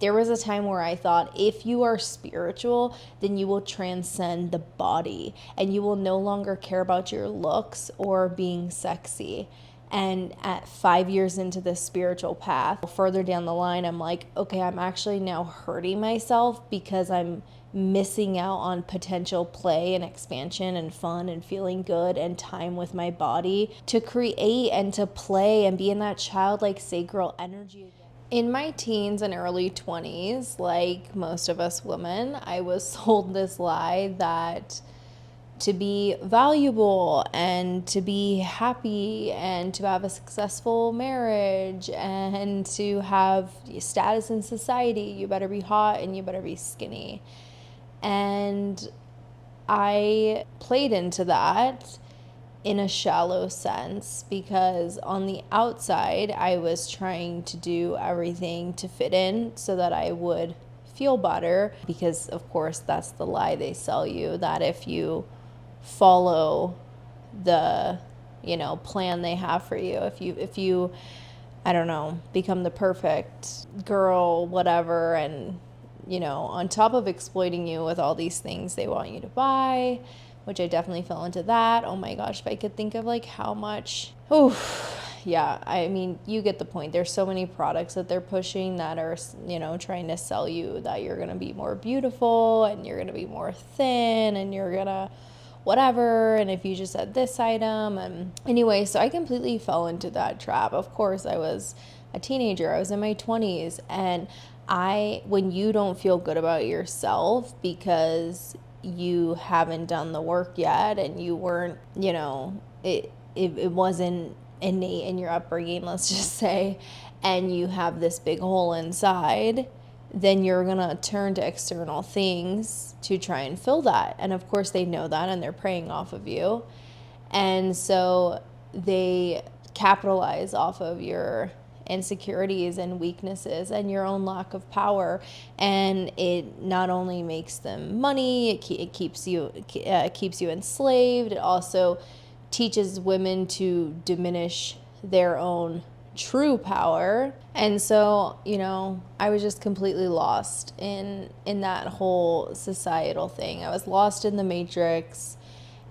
There was a time where I thought if you are spiritual, then you will transcend the body and you will no longer care about your looks or being sexy. And at 5 years into this spiritual path, further down the line, I'm like, okay, I'm actually now hurting myself because I'm missing out on potential play and expansion and fun and feeling good and time with my body to create and to play and be in that childlike sacral energy again. In my teens and early 20s, like most of us women, I was sold this lie that to be valuable and to be happy and to have a successful marriage and to have status in society, you better be hot and you better be skinny. And I played into that in a shallow sense because on the outside, I was trying to do everything to fit in so that I would feel better, because of course that's the lie they sell you, that if you follow the plan they have for you, if you I don't know, become the perfect girl, whatever, and on top of exploiting you with all these things they want you to buy, which I definitely fell into that. Oh my gosh, if I could think of like how much, yeah, I mean, you get the point. There's so many products that they're pushing that are, trying to sell you that you're going to be more beautiful and you're going to be more thin and you're going to whatever, and if you just had this item. And anyway, so I completely fell into that trap. Of course, I was a teenager. I was in my 20s, and when you don't feel good about yourself because you haven't done the work yet and you weren't, it wasn't innate in your upbringing, let's just say, and you have this big hole inside, then you're going to turn to external things to try and fill that. And of course they know that and they're preying off of you. And so they capitalize off of your insecurities and weaknesses and your own lack of power. And it not only makes them money, it keeps you enslaved. It also teaches women to diminish their own true power. And so, I was just completely lost in that whole societal thing. I was lost in the matrix,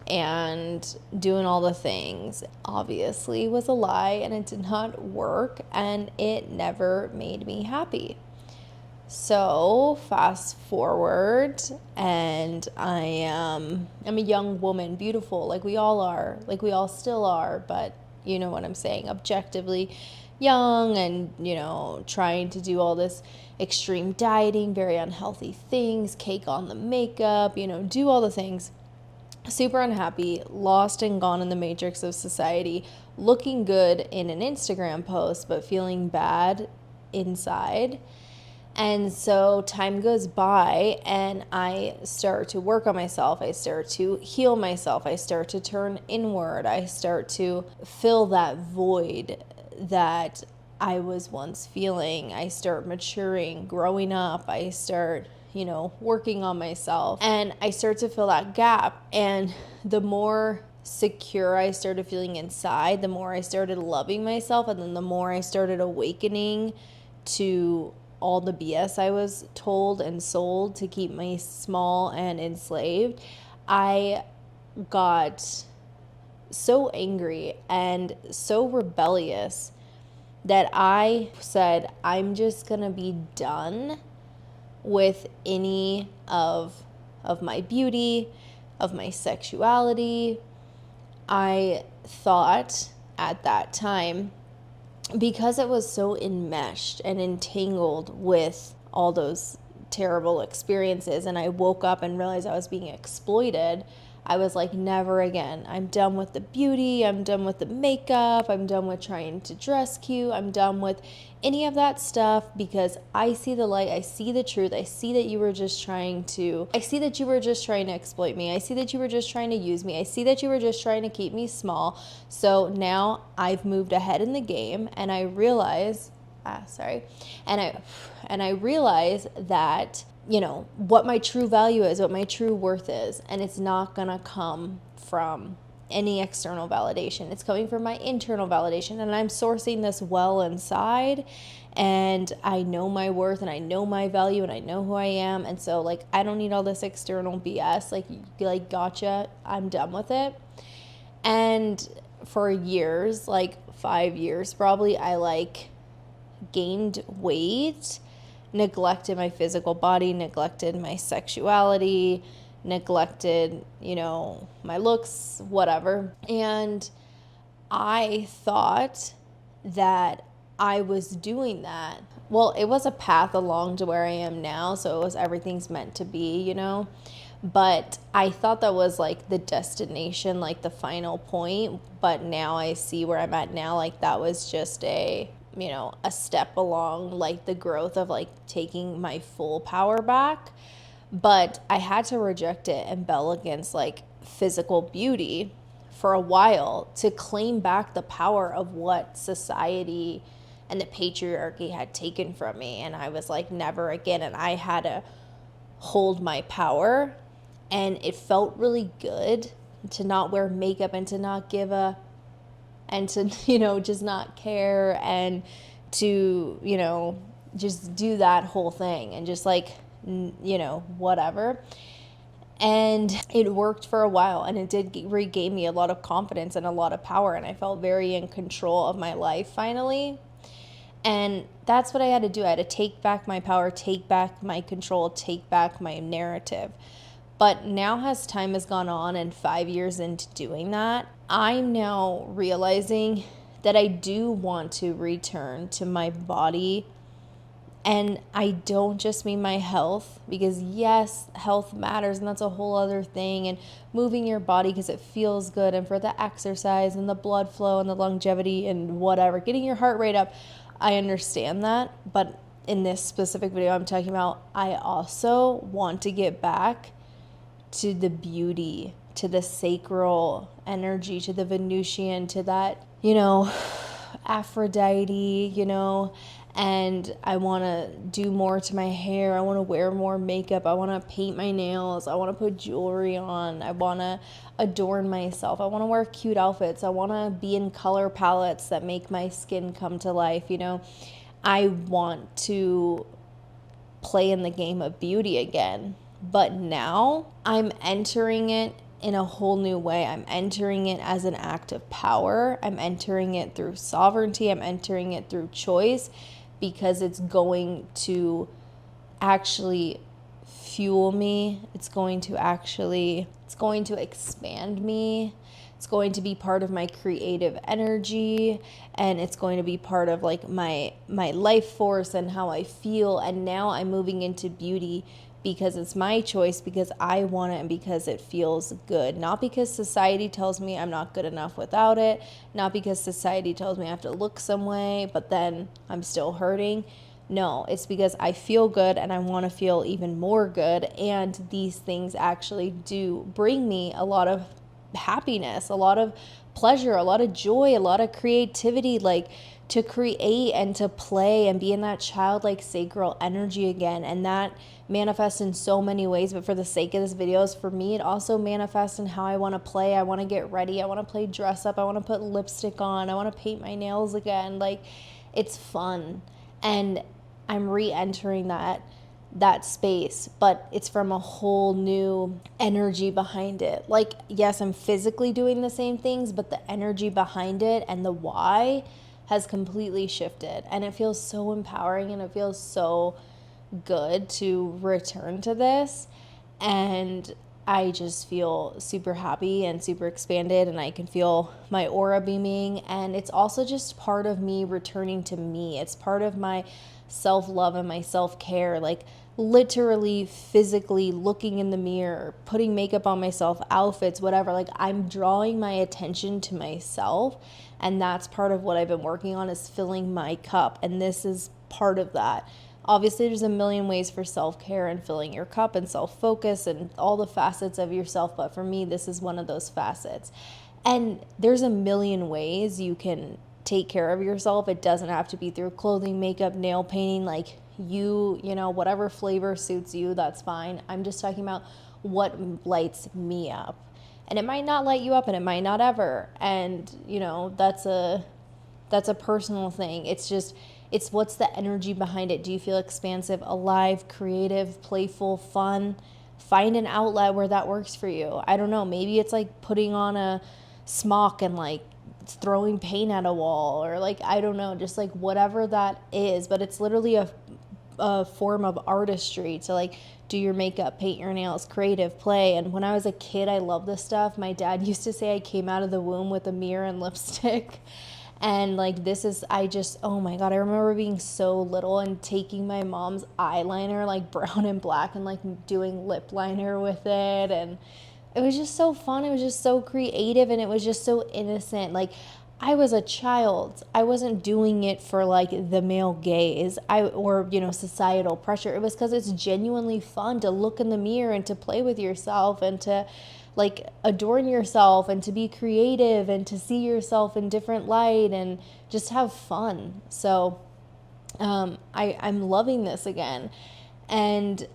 and doing all the things obviously was a lie, and it did not work, and it never made me happy. So fast forward, and I'm a young woman, beautiful, like we all are, like we all still are, but you know what I'm saying, objectively young, and trying to do all this extreme dieting, very unhealthy things, cake on the makeup, do all the things, super unhappy, lost and gone in the matrix of society, looking good in an Instagram post but feeling bad inside. And so time goes by, and I start to work on myself. I start to heal myself. I start to turn inward. I start to fill that void that I was once feeling. I start maturing, growing up. I start, working on myself. And I start to fill that gap. And the more secure I started feeling inside, the more I started loving myself. And then the more I started awakening to all the BS I was told and sold to keep me small and enslaved, I got so angry and so rebellious that I said, I'm just gonna be done with any of my beauty, of my sexuality. I thought at that time, because it was so enmeshed and entangled with all those terrible experiences, and I woke up and realized I was being exploited, I was like, never again. I'm done with the beauty. I'm done with the makeup. I'm done with trying to dress cute. I'm done with any of that stuff, because I see the light. I see the truth. I see that you were just trying to exploit me. I see that you were just trying to use me. I see that you were just trying to keep me small. So now I've moved ahead in the game, and I realize, and I realize that, what my true value is, what my true worth is. And it's not gonna come from any external validation. It's coming from my internal validation, and I'm sourcing this well inside. and I know my worth and I know my value and I know who I am. And so like, I don't need all this external BS. Like gotcha, I'm done with it. And for years, like 5 years probably, I like gained weight, neglected my physical body, neglected my sexuality, neglected, my looks, whatever. And I thought that I was doing that. Well, it was a path along to where I am now, so it was everything's meant to be. But I thought that was like the destination, like the final point. But now I see where I'm at now. Like that was just a step along like the growth of like taking my full power back. But I had to reject it and bell against like physical beauty for a while to claim back the power of what society and the patriarchy had taken from me. And I was like, never again. And I had to hold my power. And it felt really good to not wear makeup and to not give a, and to, just not care and to, just do that whole thing and just like, whatever. And it worked for a while, and it did regain me a lot of confidence and a lot of power. And I felt very in control of my life finally. And that's what I had to do. I had to take back my power, take back my control, take back my narrative. But now as time has gone on and 5 years into doing that, I'm now realizing that I do want to return to my body. And I don't just mean my health, because yes, health matters, and that's a whole other thing. And moving your body because it feels good, and for the exercise and the blood flow and the longevity and whatever, getting your heart rate up, I understand that. But in this specific video I'm talking about, I also want to get back to the beauty, to the sacral energy, to the Venusian, to that, Aphrodite, and I want to do more to my hair. I want to wear more makeup. I want to paint my nails. I want to put jewelry on. I want to adorn myself. I want to wear cute outfits. I want to be in color palettes that make my skin come to life. I want to play in the game of beauty again. But now I'm entering it in a whole new way. I'm entering it as an act of power. I'm entering it through sovereignty. I'm entering it through choice, because it's going to actually fuel me. It's going to expand me. It's going to be part of my creative energy, and it's going to be part of like my life force and how I feel. And now I'm moving into beauty because it's my choice, because I want it, and because it feels good. Not because society tells me I'm not good enough without it. Not because society tells me I have to look some way, but then I'm still hurting. No, it's because I feel good and I want to feel even more good. And these things actually do bring me a lot of happiness, a lot of pleasure, a lot of joy, a lot of creativity, like to create and to play and be in that childlike sacral energy again. And that manifests in so many ways, but for the sake of this video, is for me, it also manifests in how I want to play. I want to get ready. I want to play dress up. I want to put lipstick on. I want to paint my nails again. Like, it's fun. And I'm re-entering that space, but it's from a whole new energy behind it. Like, yes, I'm physically doing the same things, but the energy behind it and the why has completely shifted. And it feels so empowering, and it feels so good to return to this. And I just feel super happy and super expanded, and I can feel my aura beaming. And it's also just part of me returning to me. It's part of my self-love and my self-care, like literally physically looking in the mirror, putting makeup on myself, outfits, whatever. Like, I'm drawing my attention to myself, and that's part of what I've been working on, is filling my cup. And this is part of that. Obviously, there's a million ways for self-care and filling your cup and self-focus and all the facets of yourself, but for me, this is one of those facets. And there's a million ways you can take care of yourself. It doesn't have to be through clothing, makeup, nail painting. Like, whatever flavor suits you, that's fine. I'm just talking about what lights me up. And it might not light you up, and it might not ever. And, that's a personal thing. It's just, It's what's the energy behind it? Do you feel expansive, alive, creative, playful, fun? Find an outlet where that works for you. I don't know. Maybe it's like putting on a smock and like throwing paint at a wall, or like, I don't know, just like whatever that is. But it's literally a form of artistry to like do your makeup, paint your nails, creative, play. And when I was a kid, I loved this stuff. My dad used to say I came out of the womb with a mirror and lipstick. And like, this is, I just, oh my God, I remember being so little and taking my mom's eyeliner, like brown and black, and like doing lip liner with it. And it was just so fun. It was just so creative, and it was just so innocent. Like, I was a child. I wasn't doing it for like the male gaze, or societal pressure. It was because it's genuinely fun to look in the mirror and to play with yourself and to like adorn yourself and to be creative and to see yourself in different light and just have fun. So I'm loving this again. And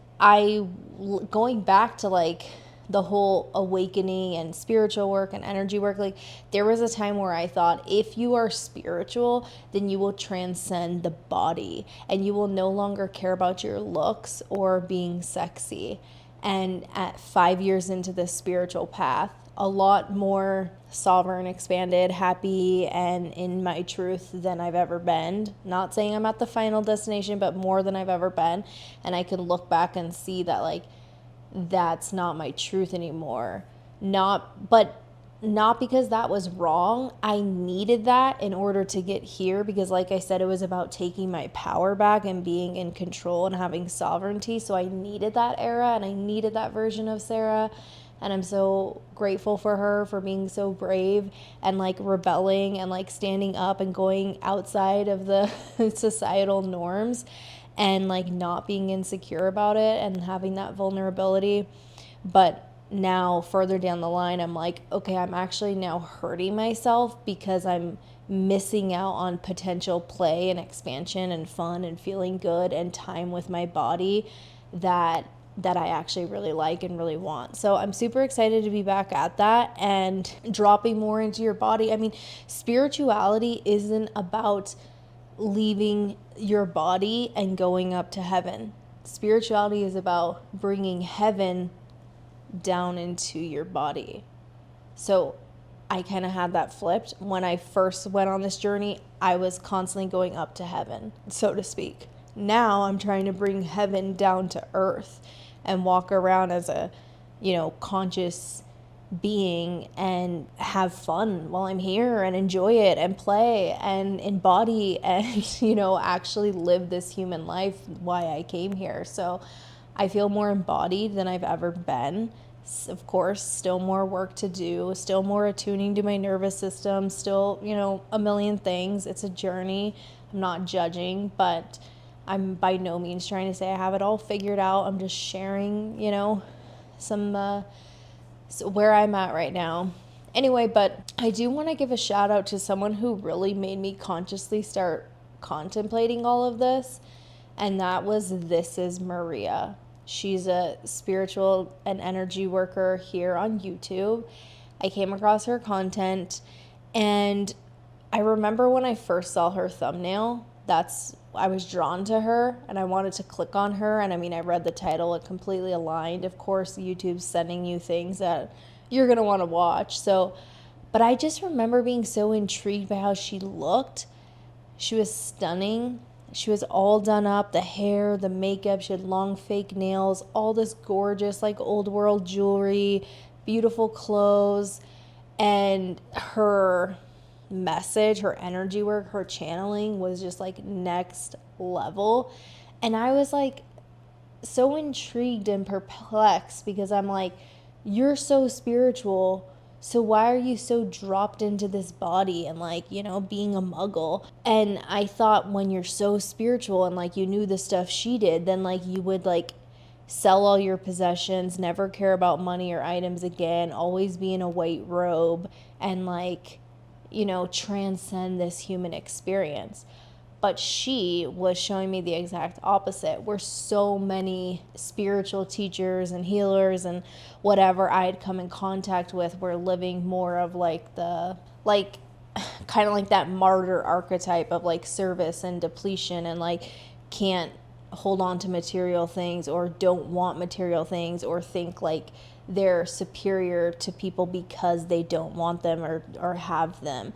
going back to like the whole awakening and spiritual work and energy work, like there was a time where I thought if you are spiritual, then you will transcend the body and you will no longer care about your looks or being sexy. And at 5 years into this spiritual path, a lot more sovereign, expanded, happy, and in my truth than I've ever been. Not saying I'm at the final destination, but more than I've ever been. And I can look back and see that like that's not my truth anymore. Not because that was wrong. I needed that in order to get here, because like I said, it was about taking my power back and being in control and having sovereignty. So I needed that era and I needed that version of Sarah. And I'm so grateful for her for being so brave and like rebelling and like standing up and going outside of the societal norms and like not being insecure about it and having that vulnerability. But now further down the line, I'm like, okay, I'm actually now hurting myself because I'm missing out on potential play and expansion and fun and feeling good and time with my body that I actually really like and really want. So I'm super excited to be back at that and dropping more into your body. I mean, spirituality isn't about leaving your body and going up to heaven. Spirituality is about bringing heaven down into your body. So I kind of had that flipped. When I first went on this journey, I was constantly going up to heaven, so to speak. Now I'm trying to bring heaven down to earth and walk around as a, conscious being and have fun while I'm here and enjoy it and play and embody and, actually live this human life why I came here. So I feel more embodied than I've ever been. Of course, still more work to do, still more attuning to my nervous system, still, a million things. It's a journey. I'm not judging, but I'm by no means trying to say I have it all figured out. I'm just sharing, some where I'm at right now. Anyway, but I do want to give a shout out to someone who really made me consciously start contemplating all of this, and that was This Is Maria. She's a spiritual and energy worker here on YouTube. I came across her content, and I remember when I first saw her thumbnail, I was drawn to her and I wanted to click on her. And I mean, I read the title, it completely aligned. Of course, YouTube's sending you things that you're going to want to watch. But I just remember being so intrigued by how she looked. She was stunning. She was all done up, the hair, the makeup. She had long fake nails, all this gorgeous, like old world jewelry, beautiful clothes, and her message, her energy work, her channeling was just like next level. And I was like so intrigued and perplexed because I'm like, you're so spiritual, so why are you so dropped into this body and like, being a muggle? And I thought when you're so spiritual and like you knew the stuff she did, then like you would like sell all your possessions, never care about money or items again, always be in a white robe and like transcend this human experience. But she was showing me the exact opposite, where so many spiritual teachers and healers and whatever I had come in contact with were living more of like kind of like that martyr archetype of like service and depletion, and like can't hold on to material things, or don't want material things, or think like they're superior to people because they don't want them or have them.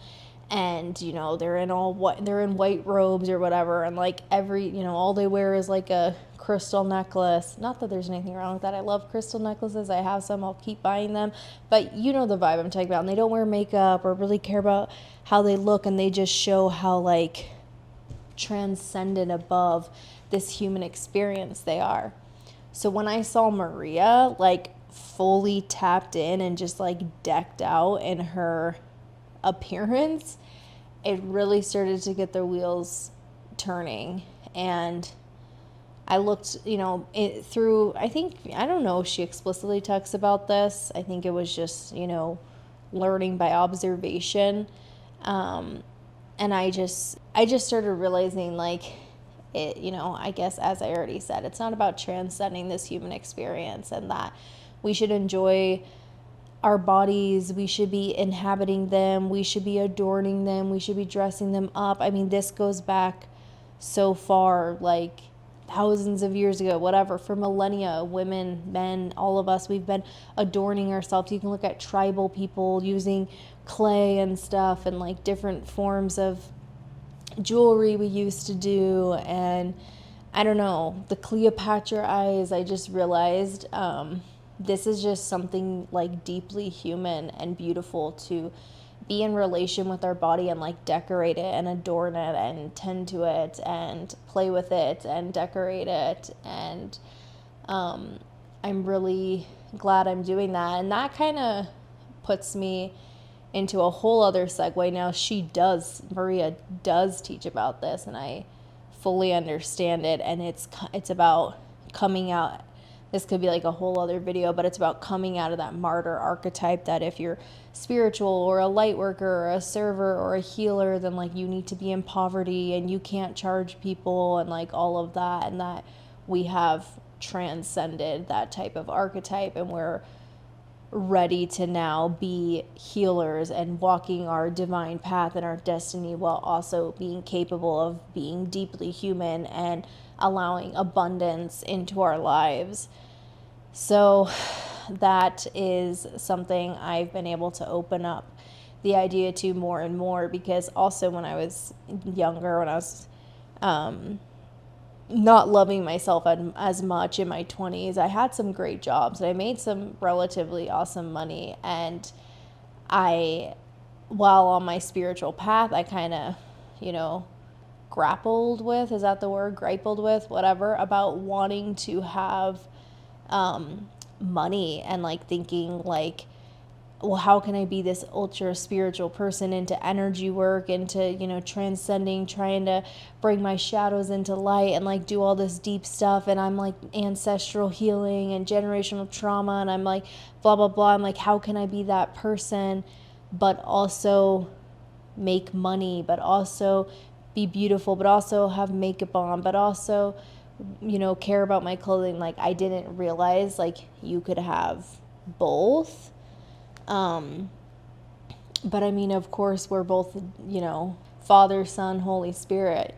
And you know, they're in white robes or whatever, and like all they wear is like a crystal necklace. Not that there's anything wrong with that. I love crystal necklaces. I have some. I'll keep buying them. But you know the vibe I'm talking about. And they don't wear makeup or really care about how they look, and they just show how like transcendent above this human experience they are. So when I saw Maria like fully tapped in and just like decked out in her appearance, it really started to get the wheels turning. And I looked, through, I don't know if she explicitly talks about this. I think it was just, learning by observation. And I just started realizing like it, I guess, as I already said, it's not about transcending this human experience, and that we should enjoy our bodies, we should be inhabiting them, we should be adorning them, we should be dressing them up. I mean, this goes back so far, like thousands of years ago, whatever, for millennia, women, men, all of us, we've been adorning ourselves. You can look at tribal people using clay and stuff, and like different forms of jewelry we used to do. And I don't know, the Cleopatra eyes, I just realized this is just something like deeply human and beautiful, to be in relation with our body and like decorate it and adorn it and tend to it and play with it and decorate it. And I'm really glad I'm doing that. And that kind of puts me into a whole other segue. Now Maria does teach about this, and I fully understand it. And it's about coming out. This could be like a whole other video, but it's about coming out of that martyr archetype, that if you're spiritual or a light worker or a server or a healer, then like you need to be in poverty and you can't charge people and like all of that, and that we have transcended that type of archetype, and we're ready to now be healers and walking our divine path and our destiny, while also being capable of being deeply human and allowing abundance into our lives. So that is something I've been able to open up the idea to more and more, because also when I was younger, when I was not loving myself as much in my 20s, I had some great jobs and I made some relatively awesome money, and while on my spiritual path, I kind of, grappled with, is that the word, grappled with, whatever, about wanting to have money, and like thinking like, well, how can I be this ultra spiritual person, into energy work, into, transcending, trying to bring my shadows into light and like do all this deep stuff. And I'm like ancestral healing and generational trauma, and I'm like blah, blah, blah. I'm like, how can I be that person, but also make money, but also be beautiful, but also have makeup on, but also, care about my clothing? Like, I didn't realize like you could have both. But I mean, of course, we're both, Father, Son, Holy Spirit,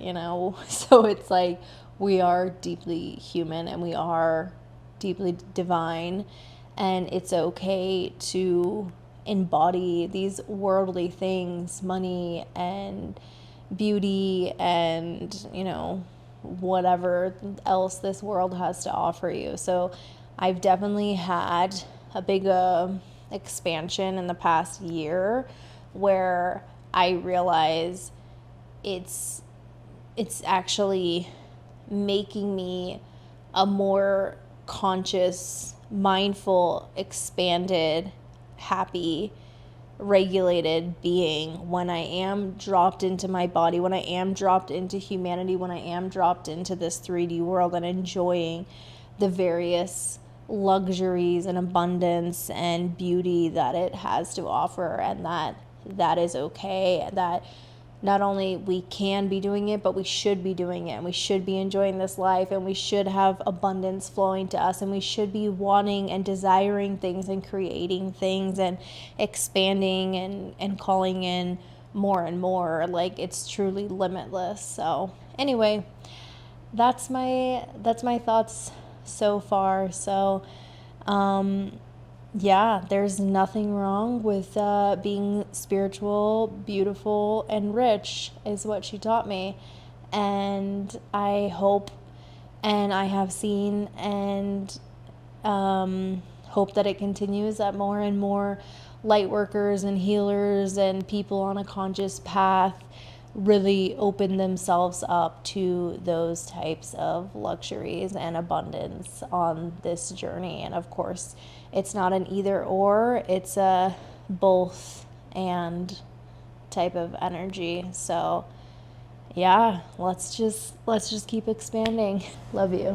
so it's like we are deeply human and we are deeply divine, and it's okay to embody these worldly things, money and beauty and, whatever else this world has to offer you. So I've definitely had a big expansion in the past year, where I realize it's actually making me a more conscious, mindful, expanded, happy, regulated being when I am dropped into my body, when I am dropped into humanity, when I am dropped into this 3D world and enjoying the various luxuries and abundance and beauty that it has to offer, and that is okay, that not only we can be doing it, but we should be doing it, and we should be enjoying this life, and we should have abundance flowing to us, and we should be wanting and desiring things and creating things and expanding and calling in more and more. Like, it's truly limitless. So anyway, that's my thoughts so far. So yeah, there's nothing wrong with being spiritual, beautiful, and rich, is what she taught me. And I hope, and I have seen, and hope that it continues, that more and more light workers and healers and people on a conscious path really open themselves up to those types of luxuries and abundance on this journey. And of course, it's not an either or, it's a both and type of energy. So yeah, let's just keep expanding. Love you.